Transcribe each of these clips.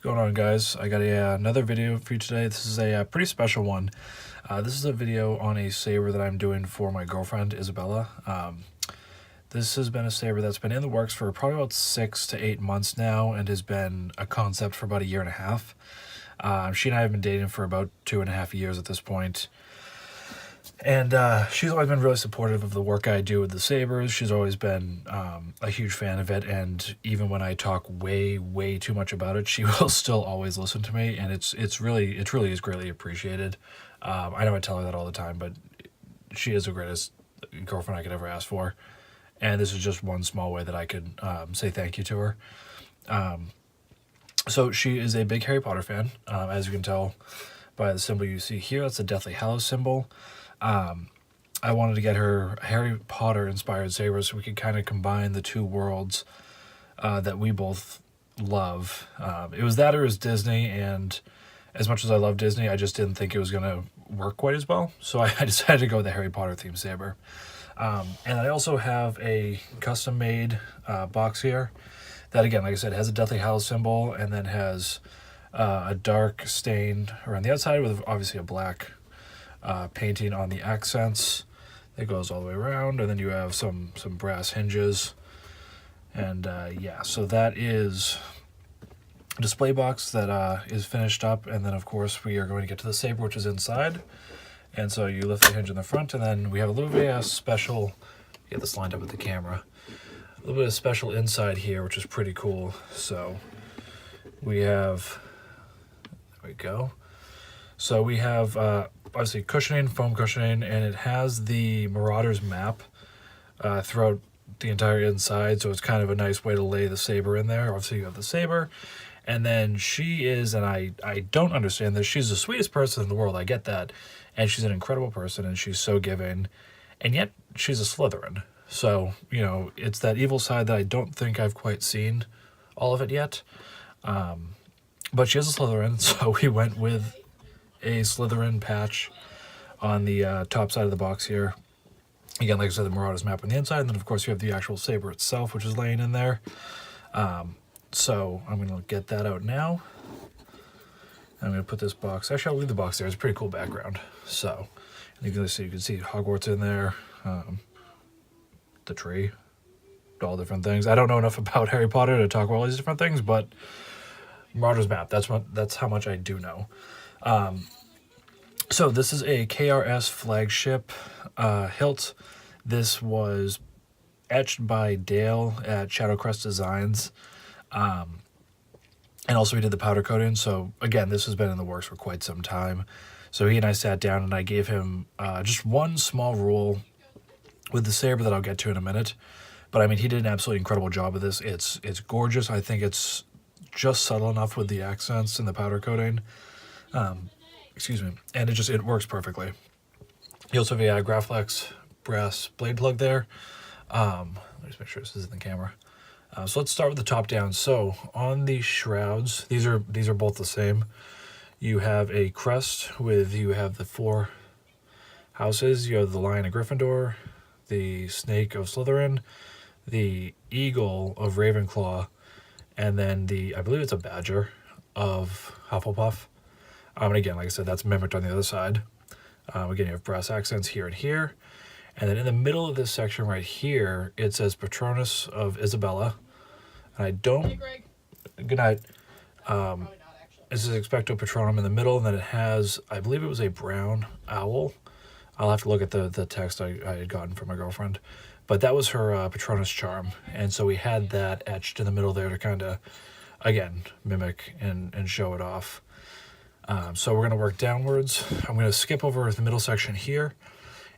Going on, guys? I got another video for you today. This is a pretty special one. This is a video on a saber that I'm doing for my girlfriend Isabella. This has been a saber that's been in the works for probably about 6 to 8 months now and has been a concept for about a year and a half. She and I have been dating for about 2.5 years at this point. And she's always been really supportive of the work I do with the sabers. She's always been a huge fan of it, and even when I talk way too much about it, she will still always listen to me, and it really is greatly appreciated. I know I tell her that all the time, but she is the greatest girlfriend I could ever ask for, and this is just one small way that I could say thank you to her. So she is a big Harry Potter fan, as you can tell by the symbol you see here. That's the Deathly Hallows symbol. I wanted to get her Harry Potter inspired saber so we could kind of combine the two worlds that we both love. It was that or it was Disney, and as much as I love Disney, I just didn't think it was going to work quite as well. So I decided to go with the Harry Potter themed saber. And I also have a custom made box here that, again, like I said, has a Deathly Hallows symbol and then has a dark stain around the outside with obviously a black painting on the accents that goes all the way around, and then you have some brass hinges, and yeah, so that is a display box that is finished up, and then of course we are going to get to the saber, which is inside. And so you lift the hinge in the front, and then we have a little bit of special, get this lined up with the camera, a little bit of special inside here, which is pretty cool. So we have, there we go. So we have obviously cushioning, foam cushioning, and it has the Marauders map throughout the entire inside, so it's kind of a nice way to lay the saber in there. Obviously you have the saber, and then she is, and I don't understand this, she's the sweetest person in the world, I get that, and she's an incredible person, and she's so giving, and yet she's a Slytherin. So, you know, it's that evil side that I don't think I've quite seen all of it yet. But she is a Slytherin, so we went with a Slytherin patch on the top side of the box here. Again, like I said, the Marauders map on the inside, and then of course you have the actual saber itself, which is laying in there. So I'm going to get that out now. I'm going to put this box, actually I'll leave the box there, it's a pretty cool background. So you can see Hogwarts in there, the tree, all different things. I don't know enough about Harry Potter to talk about all these different things, but Marauders map, that's how much I do know. So this is a KRS flagship hilt. This was etched by Dale at Shadowcrest Designs. And also he did the powder coating. So again, this has been in the works for quite some time. So he and I sat down and I gave him just one small rule with the saber that I'll get to in a minute. But I mean, he did an absolutely incredible job with this. It's gorgeous. I think it's just subtle enough with the accents and the powder coating. Excuse me, and it works perfectly. You also have a Graflex brass blade plug there. Let me just make sure this is in the camera. So let's start with the top down. So on the shrouds, these are both the same. You have a crest you have the 4 houses. You have the Lion of Gryffindor, the Snake of Slytherin, the Eagle of Ravenclaw, and then I believe it's a Badger of Hufflepuff. And again, like I said, that's mimicked on the other side. Again, you have brass accents here and here. And then in the middle of this section right here, it says Patronus of Isabella. And I don't... Hey, Greg. Good night. This is Expecto Patronum in the middle, and then it has, I believe it was a brown owl. I'll have to look at the text I had gotten from my girlfriend. But that was her Patronus charm. And so we had that etched in the middle there to kind of, again, mimic and show it off. So we're going to work downwards. I'm going to skip over the middle section here.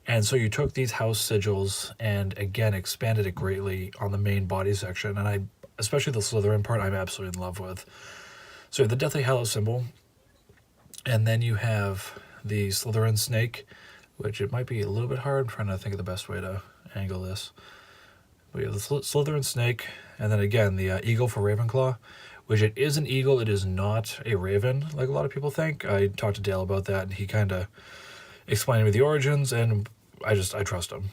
And so you took these house sigils and, again, expanded it greatly on the main body section. And especially the Slytherin part, I'm absolutely in love with. So you have the Deathly Hallows symbol. And then you have the Slytherin Snake, which it might be a little bit hard. I'm trying to think of the best way to angle this. But you have the Slytherin Snake. And then, again, the Eagle for Ravenclaw, which it is an eagle, it is not a raven, like a lot of people think. I talked to Dale about that, and he kind of explained to me the origins, and I trust him.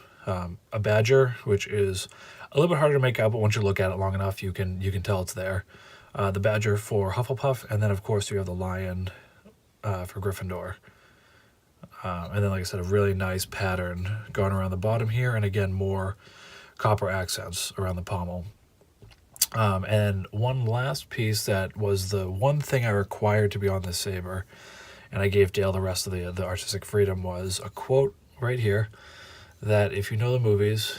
A badger, which is a little bit harder to make out, but once you look at it long enough, you can tell it's there. the badger for Hufflepuff, and then of course you have the lion for Gryffindor. And then, like I said, a really nice pattern going around the bottom here, and again, more copper accents around the pommel. And one last piece that was the one thing I required to be on this saber, and I gave Dale the rest of the artistic freedom, was a quote right here that, if you know the movies,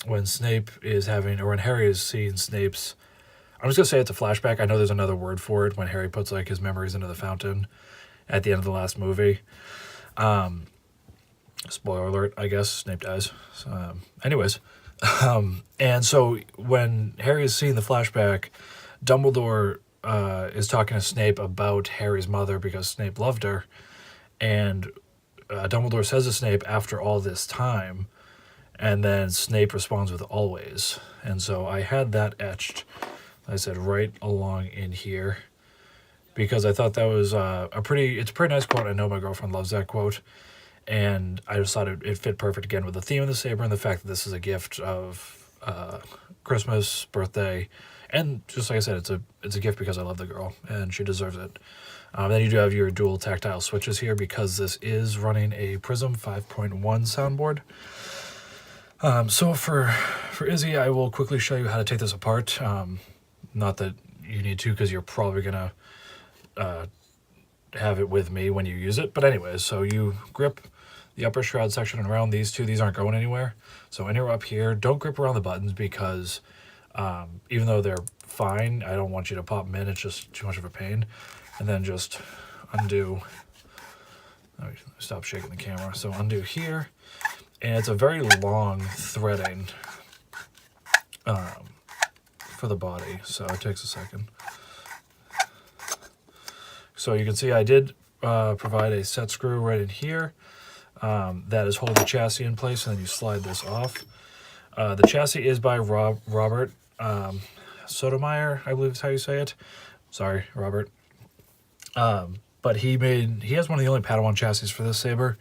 when Snape is having, or when Harry is seeing Snape's, I'm just going to say it's a flashback. I know there's another word for it when Harry puts like his memories into the fountain at the end of the last movie. Spoiler alert, I guess, Snape dies. Anyways, and so when Harry is seeing the flashback, Dumbledore is talking to Snape about Harry's mother because Snape loved her, and Dumbledore says to Snape, "After all this time," and then Snape responds with "always." And so I had that etched, like I said, right along in here, because I thought that was it's a pretty nice quote. I know my girlfriend loves that quote, and I just thought it fit perfect again with the theme of the saber and the fact that this is a gift of Christmas, birthday, and just like I said, it's a gift because I love the girl and she deserves it. Then you do have your dual tactile switches here because this is running a Prizm 5.1 soundboard. So for Izzy, I will quickly show you how to take this apart. Not that you need to, because you're probably gonna have it with me when you use it. But anyways, so you grip the upper shroud section and around these two. These aren't going anywhere. So anywhere up here, don't grip around the buttons because even though they're fine, I don't want you to pop them in. It's just too much of a pain. And then just undo. Stop shaking the camera. So undo here. And it's a very long threading for the body. So it takes a second. So you can see I did provide a set screw right in here that is holding the chassis in place, and then you slide this off. The chassis is by Robert Sotomayor, I believe is how you say it. Sorry, Robert. But he has one of the only Padawan chassis for this saber.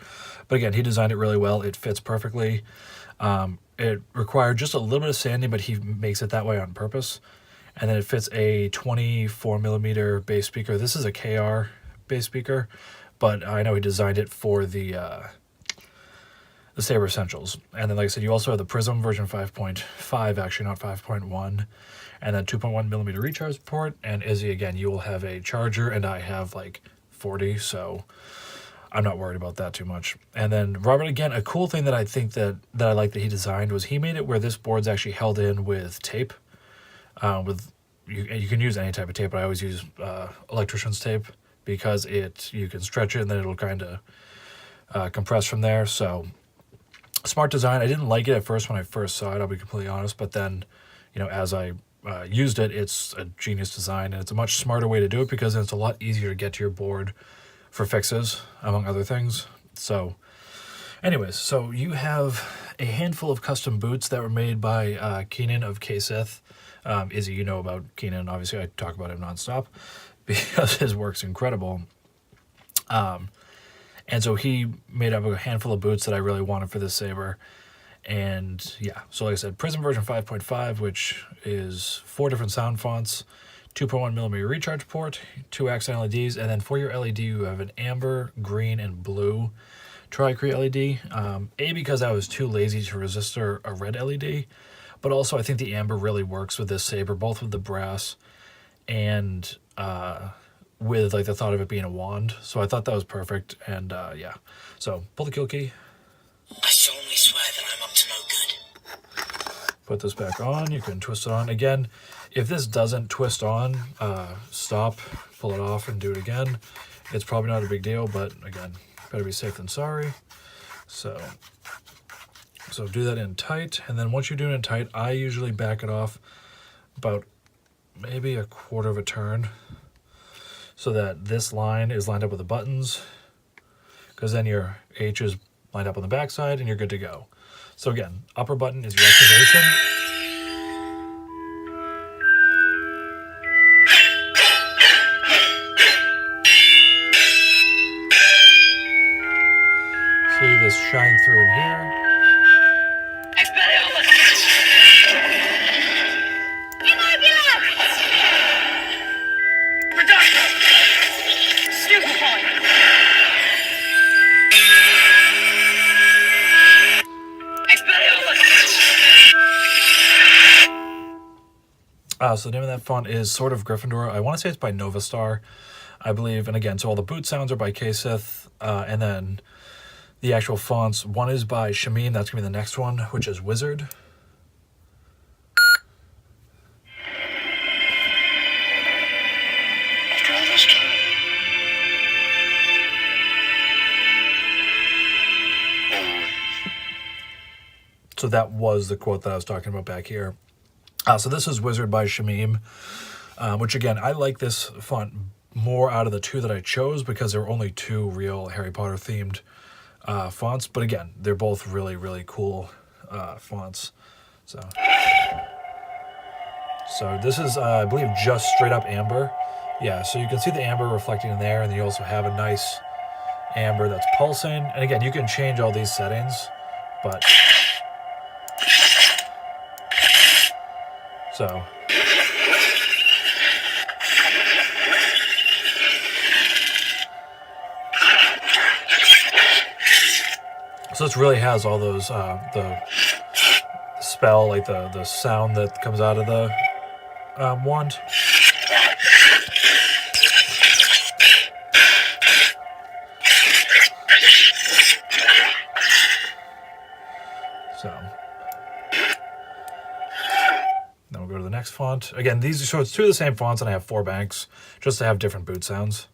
But again, he designed it really well. It fits perfectly. It required just a little bit of sanding, but he makes it that way on purpose. And then it fits a 24 millimeter bass speaker. This is a KR bass speaker, but I know he designed it for the Saber Essentials. And then, like I said, you also have the Prizm version 5.5, actually not 5.1, and then 2.1 millimeter recharge port. And Izzy, again, you will have a charger, and I have like 40, so I'm not worried about that too much. And then Robert, again, a cool thing that I think that I like that he designed was he made it where this board's actually held in with tape. You can use any type of tape, but I always use electrician's tape because you can stretch it and then it'll kind of compress from there. So smart design. I didn't like it at first when I first saw it, I'll be completely honest, but then, as I used it, it's a genius design, and it's a much smarter way to do it because it's a lot easier to get to your board for fixes, among other things. So anyways, so you have a handful of custom boots that were made by Keenan of KSith. Izzy, you know about Keenan. Obviously, I talk about him nonstop because his work's incredible. And so he made up a handful of boots that I really wanted for this saber. And yeah, so like I said, Prizm version 5.5, which is 4 different sound fonts, 2.1 millimeter recharge port, 2 accent LEDs, and then for your LED, you have an amber, green, and blue Tricrete LED. Because I was too lazy to resistor a red LED, but also I think the amber really works with this saber, both with the brass and with like the thought of it being a wand. So I thought that was perfect, and yeah. So pull the kill key. I solemnly swear that I'm up to no good. Put this back on. You can twist it on. Again, if this doesn't twist on, stop, pull it off, and do it again. It's probably not a big deal, but again, better be safe than sorry. So do that in tight, and then once you do it in tight, I usually back it off about maybe a quarter of a turn so that this line is lined up with the buttons, because then your H is lined up on the backside and you're good to go. So again, upper button is your activation. See this shine through in here. So the name of that font is Sword of Gryffindor. I want to say it's by Nova Star, I believe. And again, so all the boot sounds are by KSith. And then the actual fonts, one is by Shameen. That's going to be the next one, which is Wizard. After all this time. Always. So that was the quote that I was talking about back here. So this is Wizard by Shamim, which again, I like this font more out of the two that I chose because there were only two real Harry Potter themed fonts. But again, they're both really, really cool fonts. So this is, I believe, just straight up amber. Yeah, so you can see the amber reflecting in there, and then you also have a nice amber that's pulsing. And again, you can change all these settings, but... So this really has all those the spell, like the sound that comes out of the wand. So then we'll go to the next font. Again, so it's two of the same fonts, and I have 4 banks just to have different boot sounds.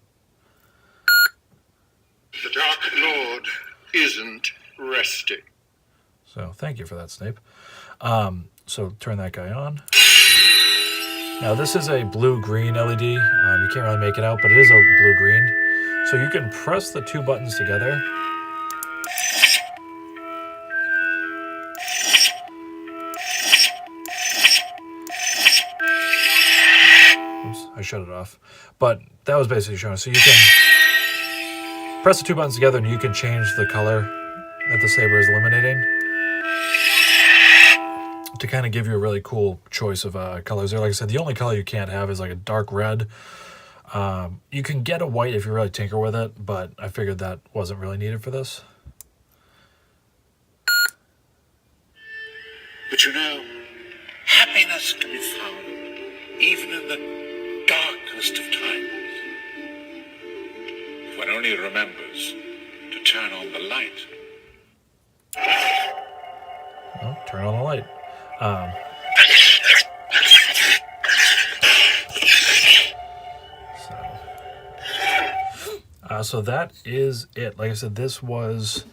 The Dark Lord isn't resting. So thank you for that, Snape. So turn that guy on. Now this is a blue-green LED. You can't really make it out, but it is a blue-green. So you can press the 2 buttons together. I shut it off. But that was basically showing. So you can press the 2 buttons together and you can change the color that the saber is illuminating to kind of give you a really cool choice of colors there. Like I said, the only color you can't have is like a dark red. You can get a white if you really tinker with it, but I figured that wasn't really needed for this. But you know, happiness can be found even in the darkest of times. If one only remembers to turn on the light. Well, turn on the light. So that is it. Like I said, this was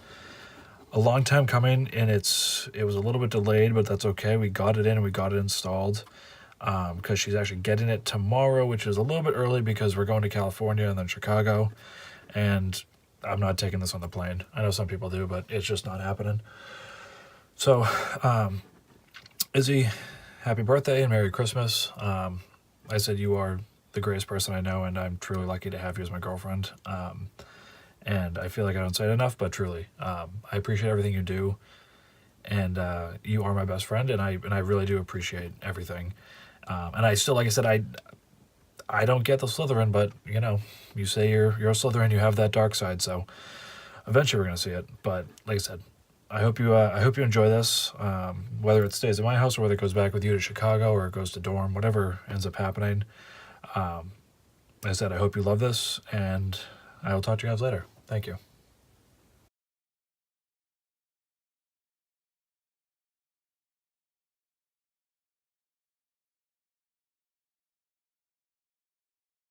a long time coming, and it was a little bit delayed, but that's okay. We got it in and we got it installed because she's actually getting it tomorrow, which is a little bit early because we're going to California and then Chicago, and I'm not taking this on the plane. I know some people do, but it's just not happening. So, Izzy, happy birthday and Merry Christmas. I said you are the greatest person I know, and I'm truly lucky to have you as my girlfriend. And I feel like I don't say it enough, but truly, I appreciate everything you do, and you are my best friend, and I really do appreciate everything. And I still, like I said, I don't get the Slytherin, but you know, you say you're a Slytherin, you have that dark side, so eventually we're gonna see it. But like I said, I hope you enjoy this, whether it stays at my house or whether it goes back with you to Chicago or it goes to dorm, whatever ends up happening. Like I said, I hope you love this, and I will talk to you guys later. Thank you.